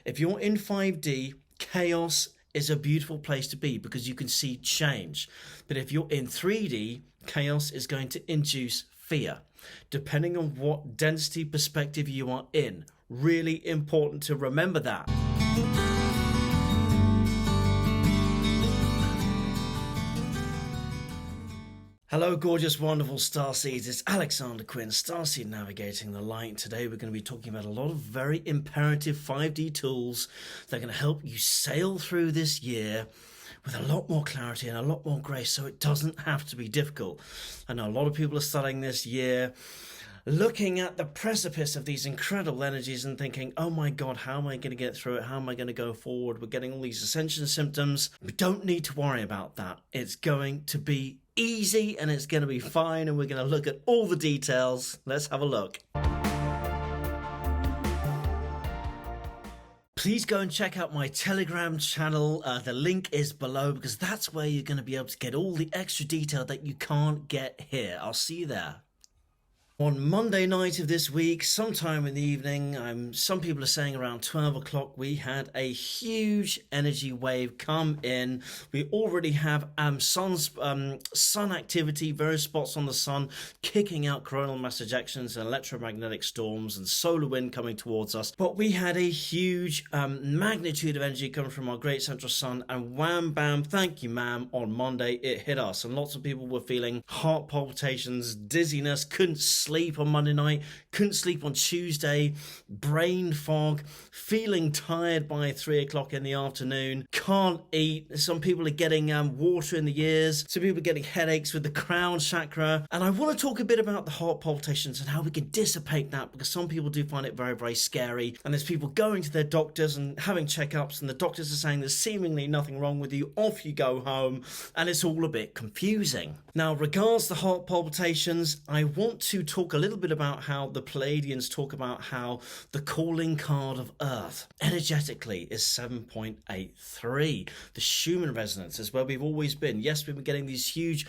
If you're in 5D, chaos is a beautiful place to be because you can see change. But if you're in 3D, chaos is going to induce fear, depending on what density perspective you are in. Really important to remember that. Hello, gorgeous, wonderful Starseeds. It's Alexander Quinn, Starseed Navigating the Light. Today we're going to be talking about a lot of very imperative 5D tools that are going to help you sail through this year with a lot more clarity and a lot more grace, so it doesn't have to be difficult. I know a lot of people are starting this year looking at the precipice of these incredible energies and thinking, oh my God, how am I going to get through it? How am I going to go forward? We're getting all these ascension symptoms. We don't need to worry about that. It's going to be easy and it's going to be fine, and we're going to look at all the details. Let's have a look. Please go and check out my Telegram channel. The link is below because that's where you're going to be able to get all the extra detail that you can't get here. I'll see you there. On Monday night of this week, sometime in the evening, some people are saying around 12 o'clock, we had a huge energy wave come in. We already have sun activity, various spots on the sun, kicking out coronal mass ejections and electromagnetic storms and solar wind coming towards us. But we had a huge magnitude of energy coming from our great central sun, and wham, bam, thank you, ma'am, on Monday, it hit us. And lots of people were feeling heart palpitations, dizziness, couldn't sleep on Monday night, couldn't sleep on Tuesday, brain fog, feeling tired by 3 o'clock in the afternoon, can't eat. Some people are getting water in the ears, some people are getting headaches with the crown chakra. And I want to talk a bit about the heart palpitations and how we can dissipate that, because some people do find it very, very scary. And there's people going to their doctors and having checkups, and the doctors are saying there's seemingly nothing wrong with you, off you go home, and it's all a bit confusing. Now, regards the heart palpitations, I want to talk a little bit about how the Pleiadians talk about how the calling card of Earth energetically is 7.83. The Schumann resonance is where we've always been. Yes, we've been getting these huge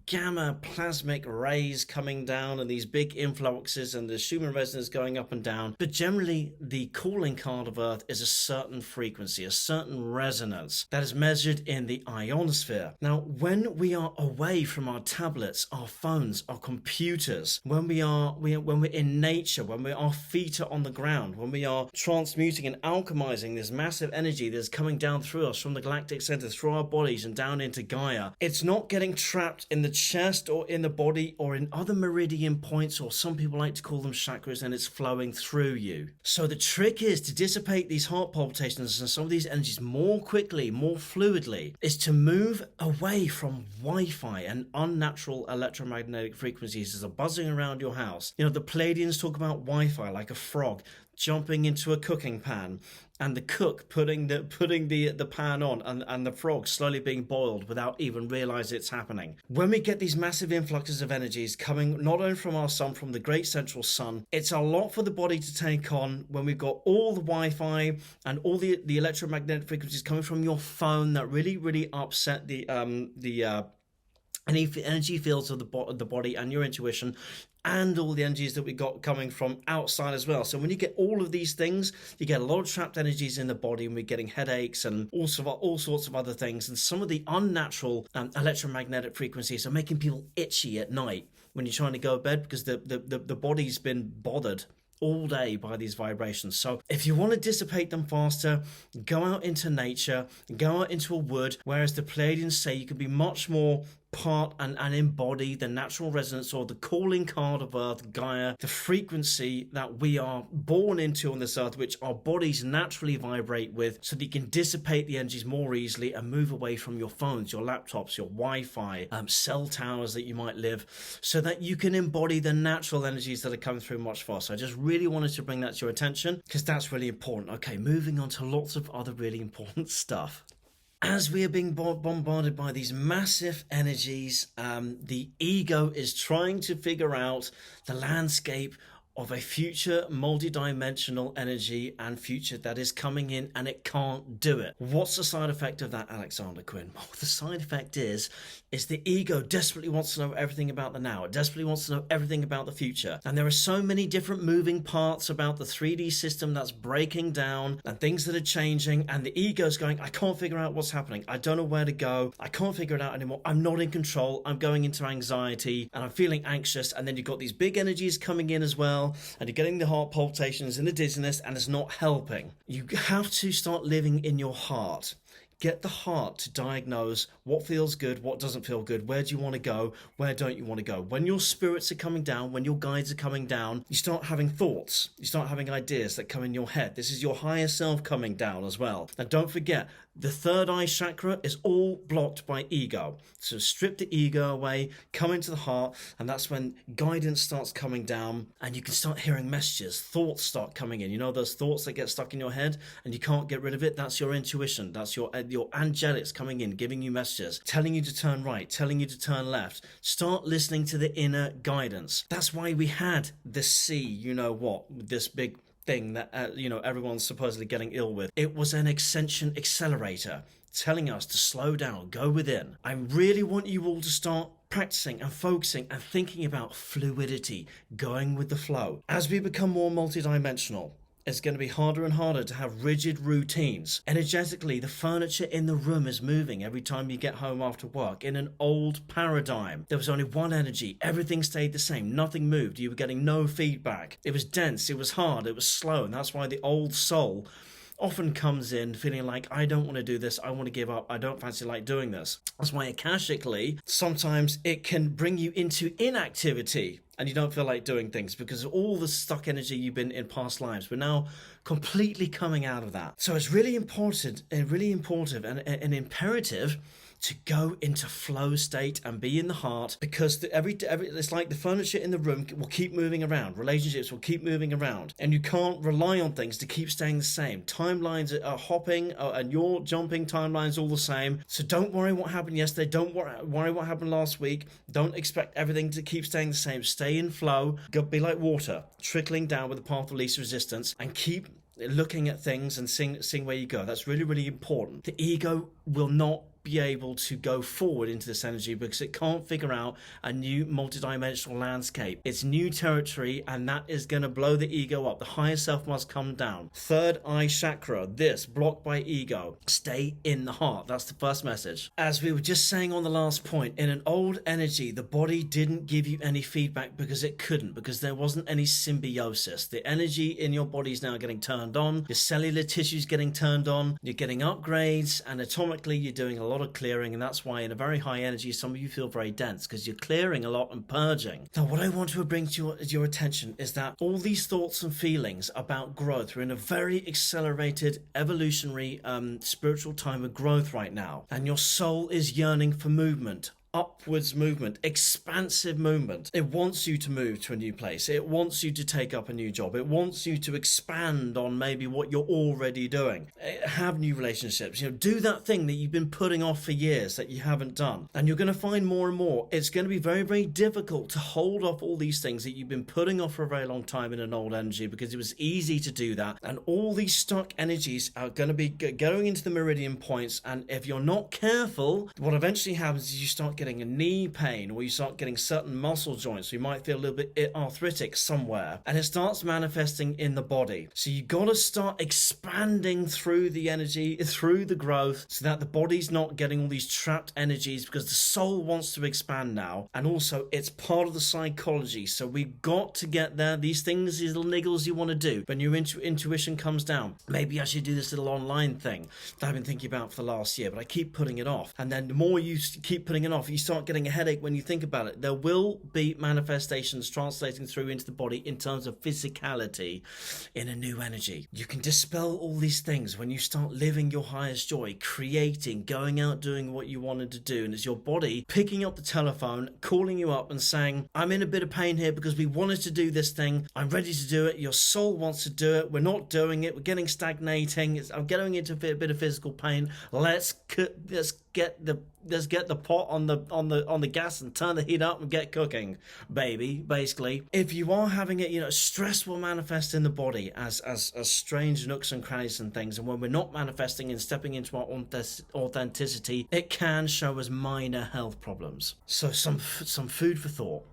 gamma plasmic rays coming down and these big influxes and the Schumann resonance going up and down. But generally, the calling card of Earth is a certain frequency, a certain resonance that is measured in the ionosphere. Now, when we are away from our tablets, our phones, our computers, when we're in nature, when our feet are on the ground, when we are transmuting and alchemizing this massive energy that's coming down through us from the galactic center, through our bodies and down into Gaia, it's not getting trapped in the chest or in the body or in other meridian points, or some people like to call them chakras, and it's flowing through you. So the trick is to dissipate these heart palpitations and some of these energies more quickly, more fluidly, is to move away from Wi-Fi and unnatural electromagnetic frequencies that are buzzing around your house. You know, the Pleiadians talk about Wi-Fi like a frog jumping into a cooking pan, and the cook putting the pan on, and the frog slowly being boiled without even realizing it's happening. When we get these massive influxes of energies coming not only from our sun, from the great central sun, it's a lot for the body to take on when we've got all the Wi-Fi and all the electromagnetic frequencies coming from your phone that really upset the energy fields of the body and your intuition, and all the energies that we got coming from outside as well. So when you get all of these things, you get a lot of trapped energies in the body, and we're getting headaches and all sorts of other things. And some of the unnatural electromagnetic frequencies are making people itchy at night when you're trying to go to bed, because the body's been bothered all day by these vibrations. So if you want to dissipate them faster, go out into nature, go out into a wood, whereas the Pleiadians say you can be much more part and embody the natural resonance, or the calling card of Earth, Gaia, the frequency that we are born into on this Earth, which our bodies naturally vibrate with, so that you can dissipate the energies more easily and move away from your phones, your laptops, your Wi-Fi, cell towers that you might live, so that you can embody the natural energies that are coming through much faster. I just really wanted to bring that to your attention because that's really important. Okay, moving on to lots of other really important stuff. As we are being bombarded by these massive energies, the ego is trying to figure out the landscape of a future multi-dimensional energy and future that is coming in, and it can't do it. What's the side effect of that, Alexander Quinn? Well, the side effect is the ego desperately wants to know everything about the now. It desperately wants to know everything about the future. And there are so many different moving parts about the 3D system that's breaking down and things that are changing, and the ego's going, I can't figure out what's happening. I don't know where to go. I can't figure it out anymore. I'm not in control. I'm going into anxiety and I'm feeling anxious. And then you've got these big energies coming in as well, and you're getting the heart palpitations and the dizziness, and it's not helping. You have to start living in your heart. Get the heart to diagnose what feels good, what doesn't feel good, where do you want to go, where don't you want to go. When your spirits are coming down, when your guides are coming down, you start having thoughts, you start having ideas that come in your head. This is your higher self coming down as well. And don't forget, the third eye chakra is all blocked by ego. So strip the ego away, come into the heart, and that's when guidance starts coming down, and you can start hearing messages. Thoughts start coming in. You know those thoughts that get stuck in your head and you can't get rid of it? That's your intuition. That's your angelics coming in, giving you messages, telling you to turn right, telling you to turn left. Start listening to the inner guidance. That's why we had the this big thing that everyone's supposedly getting ill with. It was an ascension accelerator telling us to slow down, go within. I really want you all to start practicing and focusing and thinking about fluidity, going with the flow. As we become more multidimensional, it's going to be harder and harder to have rigid routines. Energetically, the furniture in the room is moving every time you get home after work. In an old paradigm, there was only one energy. Everything stayed the same. Nothing moved. You were getting no feedback. It was dense. It was hard. It was slow. And that's why the old soul often comes in feeling like, I don't want to do this, I want to give up, I don't fancy like doing this. That's why akashically, sometimes it can bring you into inactivity and you don't feel like doing things because of all the stuck energy you've been in past lives. We're now completely coming out of that. So it's really important and imperative to go into flow state and be in the heart, because it's like the furniture in the room will keep moving around. Relationships will keep moving around, and you can't rely on things to keep staying the same. Timelines are hopping, and you're jumping timelines all the same. So don't worry what happened yesterday. Don't worry what happened last week. Don't expect everything to keep staying the same. Stay in flow. Be like water trickling down with the path of least resistance, and keep looking at things and seeing where you go. That's really, really important. The ego will not be able to go forward into this energy because it can't figure out a new multidimensional landscape. It's new territory, and that is going to blow the ego up. The higher self must come down. Third eye chakra, this blocked by ego. Stay in the heart. That's the first message. As we were just saying on the last point, in an old energy, the body didn't give you any feedback because it couldn't, because there wasn't any symbiosis. The energy in your body is now getting turned on. Your cellular tissue is getting turned on. You're getting upgrades, and atomically you're doing a lot of clearing, and that's why in a very high energy some of you feel very dense, because you're clearing a lot and purging. Now what I want to bring to your attention is that all these thoughts and feelings about growth, we're in a very accelerated evolutionary spiritual time of growth right now, and your soul is yearning for movement, upwards movement, expansive movement. It wants you to move to a new place. It wants you to take up a new job. It wants you to expand on maybe what you're already doing. Have new relationships. Do that thing that you've been putting off for years that you haven't done. And you're going to find more and more it's going to be very, very difficult to hold off all these things that you've been putting off for a very long time in an old energy, because it was easy to do that. And all these stuck energies are going to be going into the meridian points. And if you're not careful, what eventually happens is you start getting a knee pain, or you start getting certain muscle joints. You might feel a little bit arthritic somewhere, and it starts manifesting in the body. So you got to start expanding through the energy, through the growth, so that the body's not getting all these trapped energies, because the soul wants to expand now, and also it's part of the psychology. So we've got to get there. These things, these little niggles you want to do when your intuition comes down. Maybe I should do this little online thing that I've been thinking about for the last year, but I keep putting it off. And then the more you keep putting it off, you start getting a headache when you think about it. There will be manifestations translating through into the body in terms of physicality in a new energy. You can dispel all these things when you start living your highest joy, creating, going out, doing what you wanted to do. And it's your body picking up the telephone, calling you up and saying, I'm in a bit of pain here because we wanted to do this thing. I'm ready to do it. Your soul wants to do it. We're not doing it. We're getting stagnating. I'm getting into a bit of physical pain. Let's get the pot on the the gas and turn the heat up and get cooking, baby. Basically, if you are having it, stress will manifest in the body as strange nooks and crannies and things. And when we're not manifesting and stepping into our authenticity, it can show us minor health problems. So some food for thought.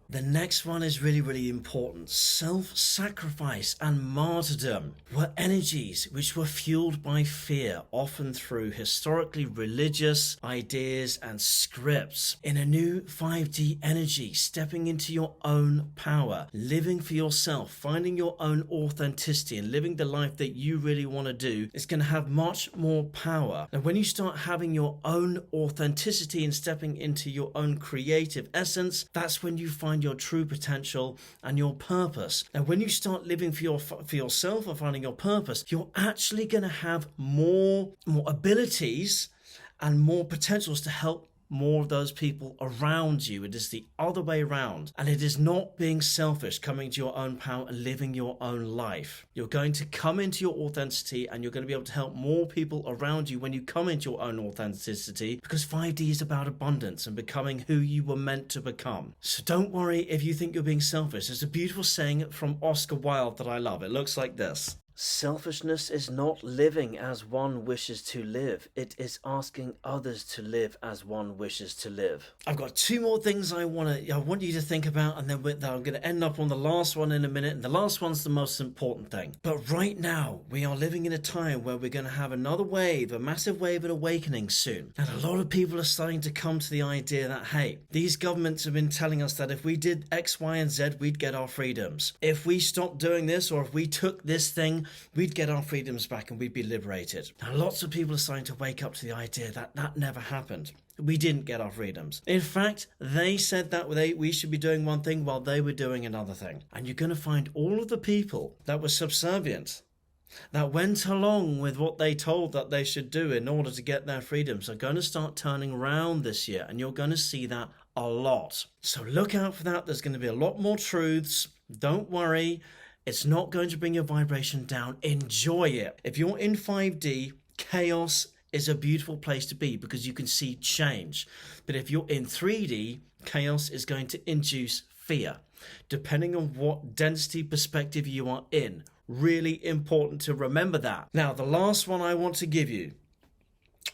The next one is really, really important. Self-sacrifice and martyrdom were energies which were fueled by fear, often through historically religious ideas and scripts. In a new 5D energy, stepping into your own power, living for yourself, finding your own authenticity and living the life that you really want to do is going to have much more power. And when you start having your own authenticity and stepping into your own creative essence, that's when you find your true potential and your purpose. And when you start living for yourself or finding your purpose, you're actually going to have more abilities and more potentials to help more of those people around you. It is the other way around. And it is not being selfish, coming to your own power and living your own life. You're going to come into your authenticity and you're going to be able to help more people around you when you come into your own authenticity, because 5D is about abundance and becoming who you were meant to become. So don't worry if you think you're being selfish. There's a beautiful saying from Oscar Wilde that I love. It looks like this. Selfishness is not living as one wishes to live. It is asking others to live as one wishes to live. I've got two more things I want you to think about, and then I'm going to end up on the last one in a minute. And the last one's the most important thing. But right now, we are living in a time where we're going to have another wave, a massive wave of awakening soon. And a lot of people are starting to come to the idea that, hey, these governments have been telling us that if we did X, Y, and Z, we'd get our freedoms. If we stopped doing this, or if we took this thing, we'd get our freedoms back and we'd be liberated. Now, lots of people are starting to wake up to the idea that that never happened. We didn't get our freedoms. In fact, they said that we should be doing one thing while they were doing another thing. And you're going to find all of the people that were subservient, that went along with what they told that they should do in order to get their freedoms, are going to start turning around this year. And you're going to see that a lot. So look out for that. There's going to be a lot more truths. Don't worry. It's not going to bring your vibration down. Enjoy it. If you're in 5D, chaos is a beautiful place to be because you can see change. But if you're in 3D, chaos is going to induce fear, depending on what density perspective you are in. Really important to remember that. Now, the last one I want to give you,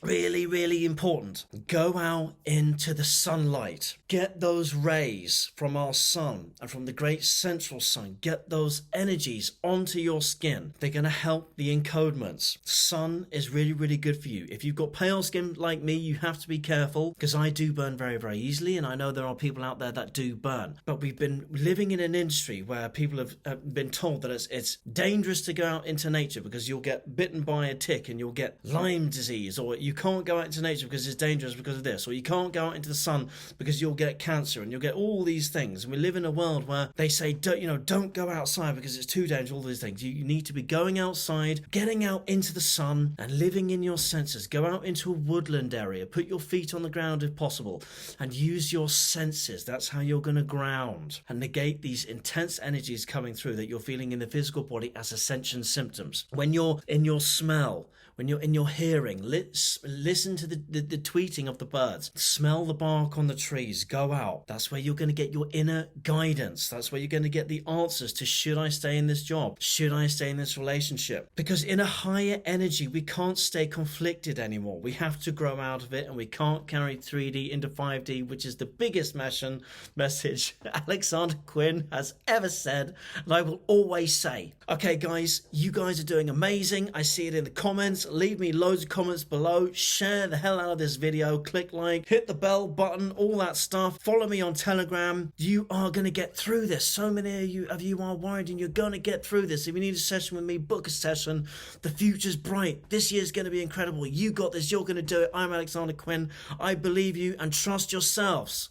really, really important. Go out into the sunlight. Get those rays from our sun and from the great central sun. Get those energies onto your skin. They're going to help the encodements. Sun is really, really good for you. If you've got pale skin like me, you have to be careful because I do burn very, very easily. And I know there are people out there that do burn. But we've been living in an industry where people have been told that it's dangerous to go out into nature because you'll get bitten by a tick and you'll get Lyme disease, or you can't go out into nature because it's dangerous because of this, or you can't go out into the sun because you'll get cancer and you'll get all these things. And we live in a world where they say, don't go outside because it's too dangerous, all these things. You need to be going outside, getting out into the sun and living in your senses. Go out into a woodland area, put your feet on the ground if possible, and use your senses. That's how you're going to ground and negate these intense energies coming through that you're feeling in the physical body as ascension symptoms. When you're in your smell, when you're in your hearing, listen to the tweeting of the birds. Smell the bark on the trees. Go out. That's where you're going to get your inner guidance. That's where you're going to get the answers to, should I stay in this job? Should I stay in this relationship? Because in a higher energy, we can't stay conflicted anymore. We have to grow out of it, and we can't carry 3D into 5D, which is the biggest message Alexander Quinn has ever said, and I will always say. Okay, guys, you guys are doing amazing. I see it in the comments. Leave me loads of comments below. Share the hell out of this video. Click like, hit the bell button, all that stuff. Follow me on Telegram. You are going to get through this. So many of you are worried, and you're going to get through this. If you need a session with me, book a session. The future's bright. This year's going to be incredible. You got this. You're going to do it. I'm Alexander Quinn. I believe you, and trust yourselves.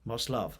Much love.